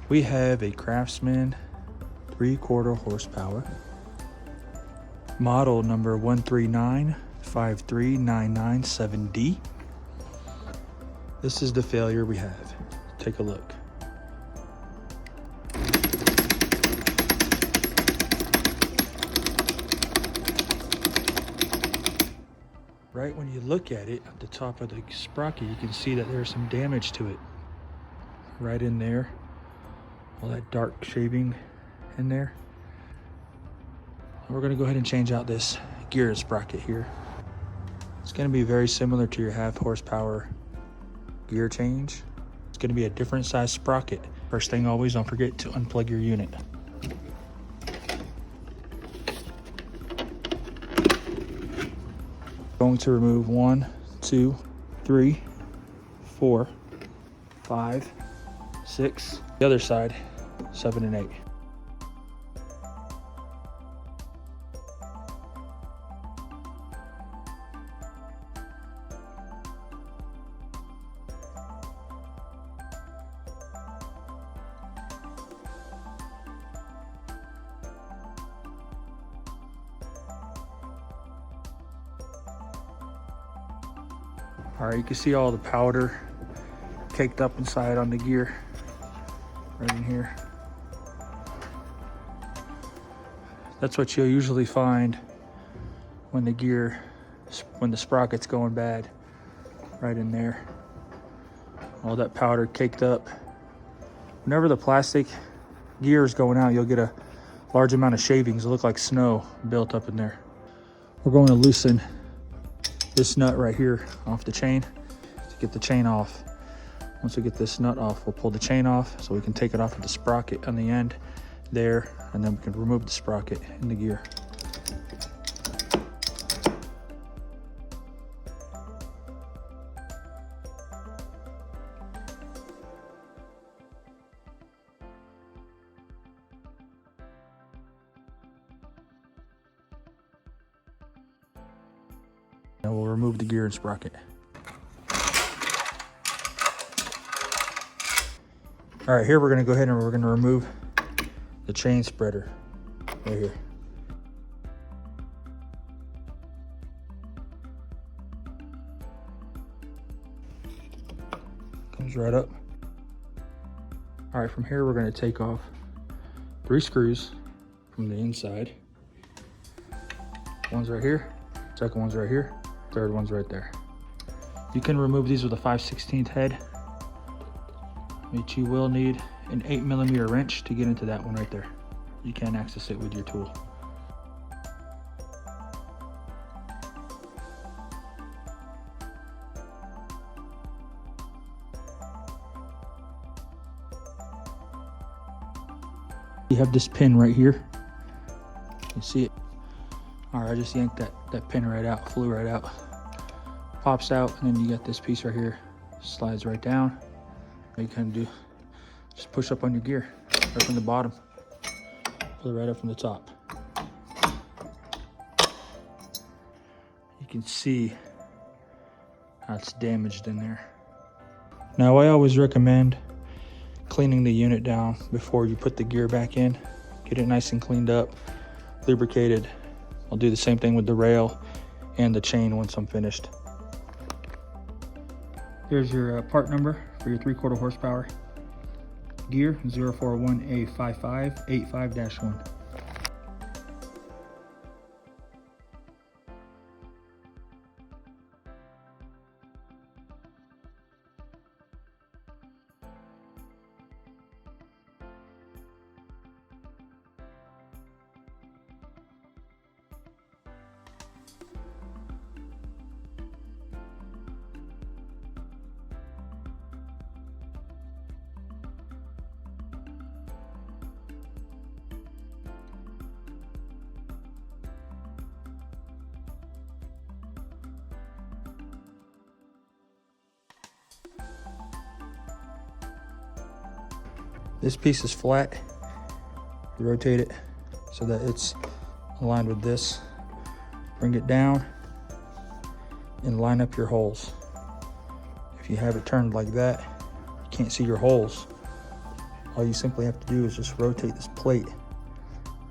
We have a Craftsman 3/4 horsepower, model number 139-53997D. This is the failure we have. Take a look. Right when you look at it, at the top of the sprocket, you can see that there's some damage to it. Right in there. All that dark shaving in there. We're gonna go ahead and change out this gear sprocket here. It's gonna be very similar to your 1/2 horsepower gear change. It's gonna be a different size sprocket. First thing always, don't forget to unplug your unit. Going to remove 1, 2, 3, 4, 5, 6. The other side, 7 and 8. All right, you can see all the powder caked up inside on the gear, right in here. That's what you'll usually find when the sprocket's going bad, right in there. All that powder caked up. Whenever the plastic gear is going out, you'll get a large amount of shavings. It look like snow built up in there. We're going to loosen this nut right here off the chain to get the chain off. Once we get this nut off, we'll pull the chain off so we can take it off of the sprocket on the end there, and then we can remove the sprocket in the gear. And we'll remove the gear and sprocket. All right, here we're gonna go ahead and we're gonna remove the chain spreader right here. Comes right up. All right, from here we're gonna take off 3 screws from the inside. One's right here, second one's right here, third one's right there. You can remove these with a 5/16 head, but you will need an 8mm wrench to get into that one right there. You can't access it with your tool. You have this pin right here. You see it? All right, I just yanked that pin right out, flew right out. Pops out, and then you got this piece right here. Slides right down. All you can do, just push up on your gear, right from the bottom. Pull it right up from the top. You can see how it's damaged in there. Now, I always recommend cleaning the unit down before you put the gear back in. Get it nice and cleaned up, lubricated. I'll do the same thing with the rail and the chain once I'm finished. Here's your part number for your 3/4 horsepower gear, 041A5585-1. This piece is flat. You rotate it so that it's aligned with this. Bring it down and line up your holes. If you have it turned like that, you can't see your holes all you simply have to do is just rotate this plate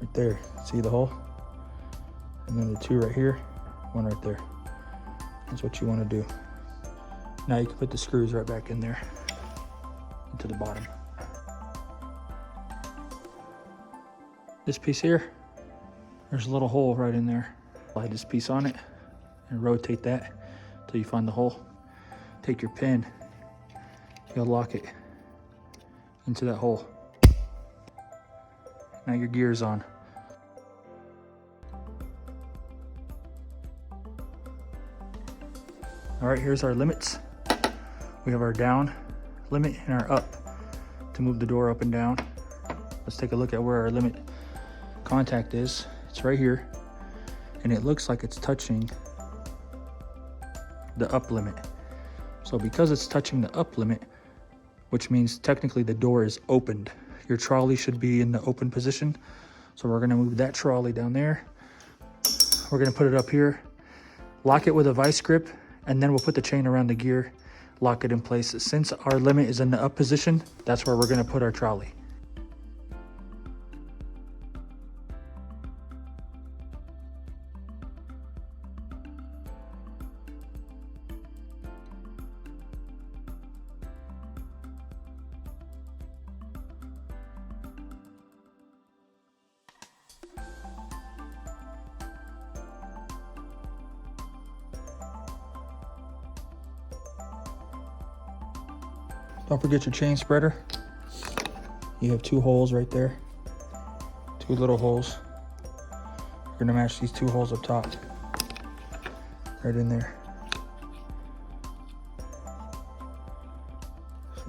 right there. See the hole? And then the two right here, one right there. That's what you want to do. Now you can put the screws right back in there into the bottom. This piece here, there's a little hole right in there. Slide this piece on it and rotate that until you find the hole. Take your pin, you'll lock it into that hole. Now your gear's on. All right, here's our limits. We have our down limit and our up to move the door up and down. Let's take a look at where our limit contact is. It's right here, and it looks like it's touching the up limit. So because it's touching the up limit, which means technically the door is opened, your trolley should be in the open position. So we're gonna move that trolley down there. We're gonna put it up here, lock it with a vice grip, and then we'll put the chain around the gear, lock it in place. Since our limit is in the up position, that's where we're gonna put our trolley. Don't forget your chain spreader. You have two holes right there. Two little holes. You're gonna match these two holes up top. Right in there.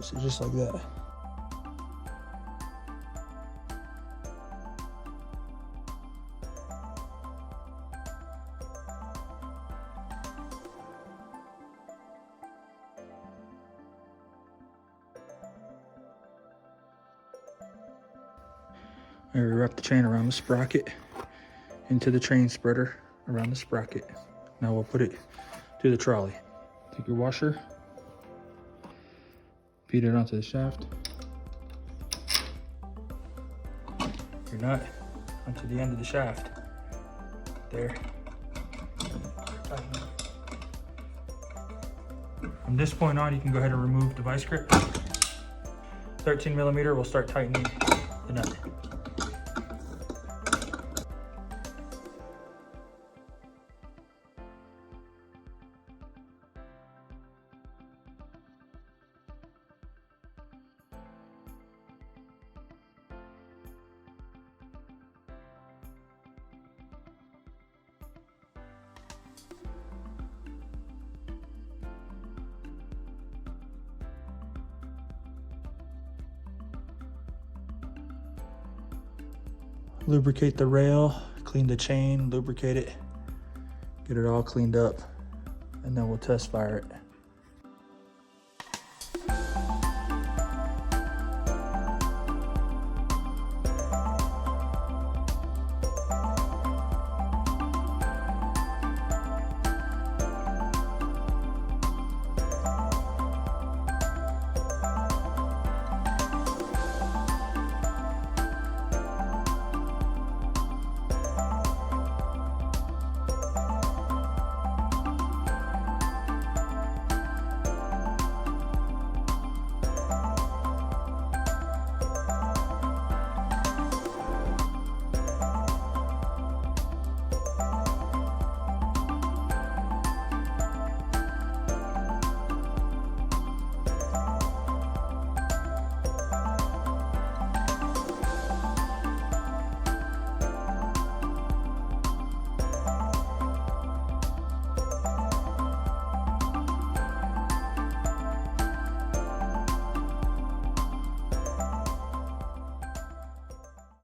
So just like that. We wrap the chain around the sprocket into the chain spreader around the sprocket. Now we'll put it to the trolley. Take your washer, feed it onto the shaft. Your nut onto the end of the shaft. There. From this point on, you can go ahead and remove the vice grip. 13 millimeter, we'll start tightening the nut. Lubricate the rail, clean the chain, lubricate it, get it all cleaned up, and then we'll test fire it.